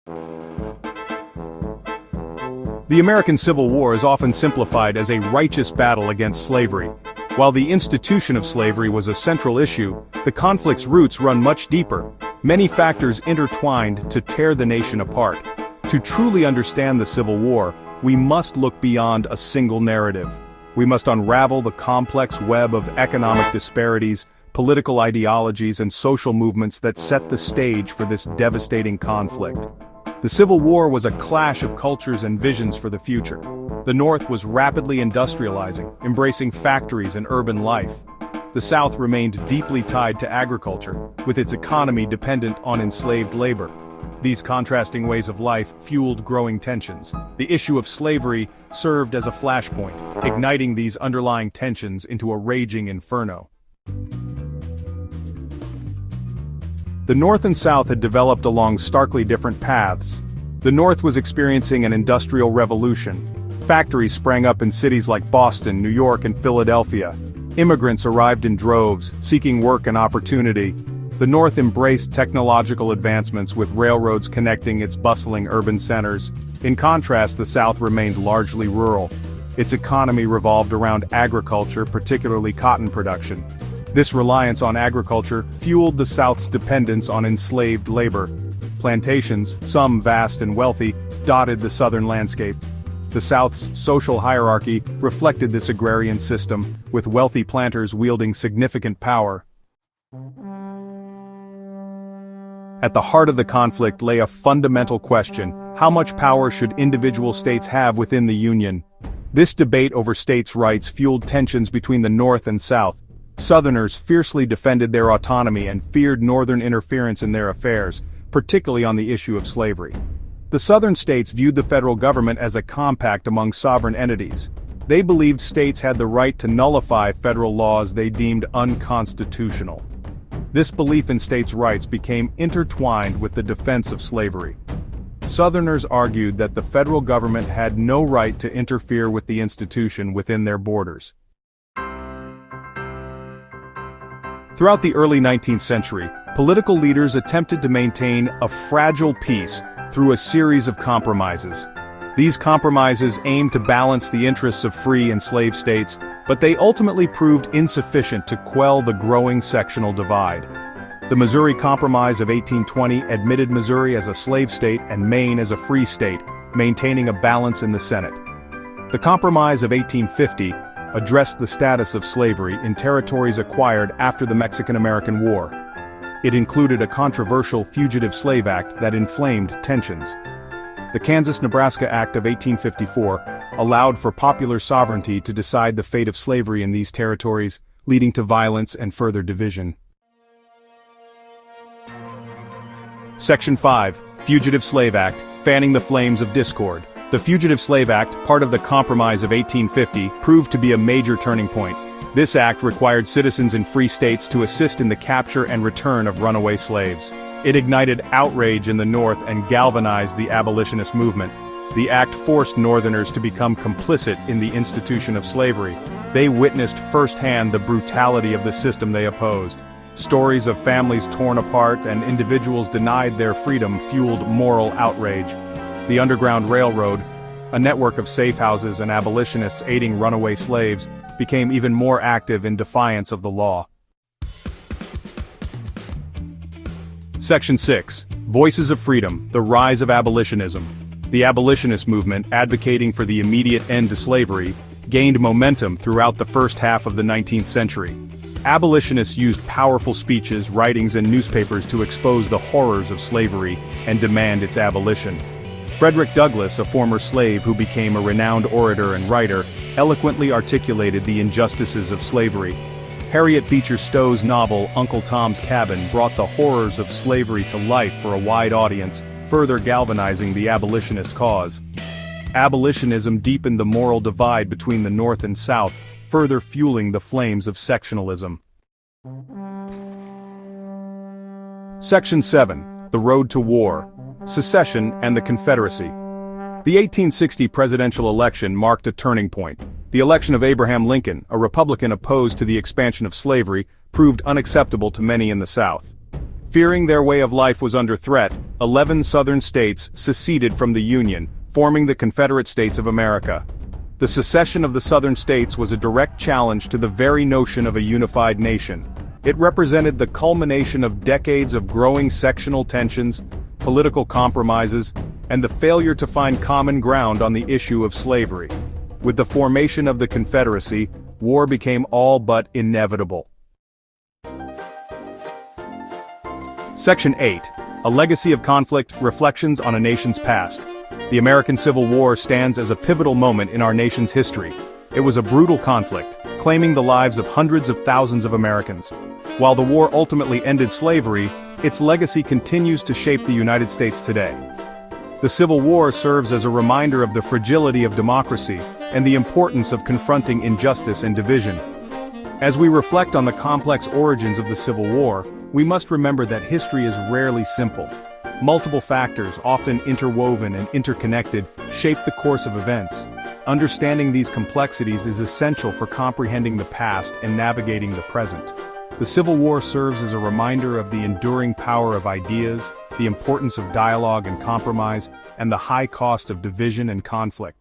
The American Civil War is often simplified as a righteous battle against slavery. While the institution of slavery was a central issue, the conflict's roots run much deeper. Many factors intertwined to tear the nation apart. To truly understand the Civil War, we must look beyond a single narrative. We must unravel the complex web of economic disparities, political ideologies, and social movements that set the stage for this devastating conflict. The Civil War was a clash of cultures and visions for the future. The North was rapidly industrializing, embracing factories and urban life. The South remained deeply tied to agriculture, with its economy dependent on enslaved labor. These contrasting ways of life fueled growing tensions. The issue of slavery served as a flashpoint, igniting these underlying tensions into a raging inferno. The North and South had developed along starkly different paths. The North was experiencing an industrial revolution. Factories sprang up in cities like Boston, New York, and Philadelphia. Immigrants arrived in droves, seeking work and opportunity. The North embraced technological advancements with railroads connecting its bustling urban centers. In contrast, the South remained largely rural. Its economy revolved around agriculture, particularly cotton production. This reliance on agriculture fueled the South's dependence on enslaved labor. Plantations, some vast and wealthy, dotted the southern landscape. The South's social hierarchy reflected this agrarian system, with wealthy planters wielding significant power. At the heart of the conflict lay a fundamental question: how much power should individual states have within the Union? This debate over states' rights fueled tensions between the North and South. Southerners fiercely defended their autonomy and feared Northern interference in their affairs, particularly on the issue of slavery. The Southern states viewed the federal government as a compact among sovereign entities. They believed states had the right to nullify federal laws they deemed unconstitutional. This belief in states' rights became intertwined with the defense of slavery. Southerners argued that the federal government had no right to interfere with the institution within their borders. Throughout the early 19th century, political leaders attempted to maintain a fragile peace through a series of compromises. These compromises aimed to balance the interests of free and slave states, but they ultimately proved insufficient to quell the growing sectional divide. The Missouri Compromise of 1820 admitted Missouri as a slave state and Maine as a free state, maintaining a balance in the Senate. The Compromise of 1850 addressed the status of slavery in territories acquired after the Mexican-American War. It included a controversial Fugitive Slave Act that inflamed tensions. The Kansas-Nebraska Act of 1854 allowed for popular sovereignty to decide the fate of slavery in these territories, leading to violence and further division. Section 5, Fugitive Slave Act, fanning the flames of discord. The Fugitive Slave Act, part of the Compromise of 1850, proved to be a major turning point. This act required citizens in free states to assist in the capture and return of runaway slaves. It ignited outrage in the North and galvanized the abolitionist movement. The act forced Northerners to become complicit in the institution of slavery. They witnessed firsthand the brutality of the system they opposed. Stories of families torn apart and individuals denied their freedom fueled moral outrage. The Underground Railroad, a network of safe houses and abolitionists aiding runaway slaves, became even more active in defiance of the law. Section 6. Voices of Freedom, the Rise of Abolitionism. The abolitionist movement, advocating for the immediate end to slavery, gained momentum throughout the first half of the 19th century. Abolitionists used powerful speeches, writings, and newspapers to expose the horrors of slavery and demand its abolition. Frederick Douglass, a former slave who became a renowned orator and writer, eloquently articulated the injustices of slavery. Harriet Beecher Stowe's novel Uncle Tom's Cabin brought the horrors of slavery to life for a wide audience, further galvanizing the abolitionist cause. Abolitionism deepened the moral divide between the North and South, further fueling the flames of sectionalism. Section 7. The Road to War. Secession and the Confederacy. The 1860 presidential election marked a turning point. The election of Abraham Lincoln, a Republican opposed to the expansion of slavery, proved unacceptable to many in the South. Fearing their way of life was under threat, 11 Southern states seceded from the Union, forming the Confederate States of America. The secession of the Southern states was a direct challenge to the very notion of a unified nation. It represented the culmination of decades of growing sectional tensions, political compromises, and the failure to find common ground on the issue of slavery. With the formation of the Confederacy, war became all but inevitable. Section 8. A Legacy of Conflict, Reflections on a Nation's Past. The American Civil War stands as a pivotal moment in our nation's history. It was a brutal conflict, claiming the lives of hundreds of thousands of Americans. While the war ultimately ended slavery, its legacy continues to shape the United States today. The Civil War serves as a reminder of the fragility of democracy and the importance of confronting injustice and division. As we reflect on the complex origins of the Civil War, we must remember that history is rarely simple. Multiple factors, often interwoven and interconnected, shape the course of events. Understanding these complexities is essential for comprehending the past and navigating the present. The Civil War serves as a reminder of the enduring power of ideas, the importance of dialogue and compromise, and the high cost of division and conflict.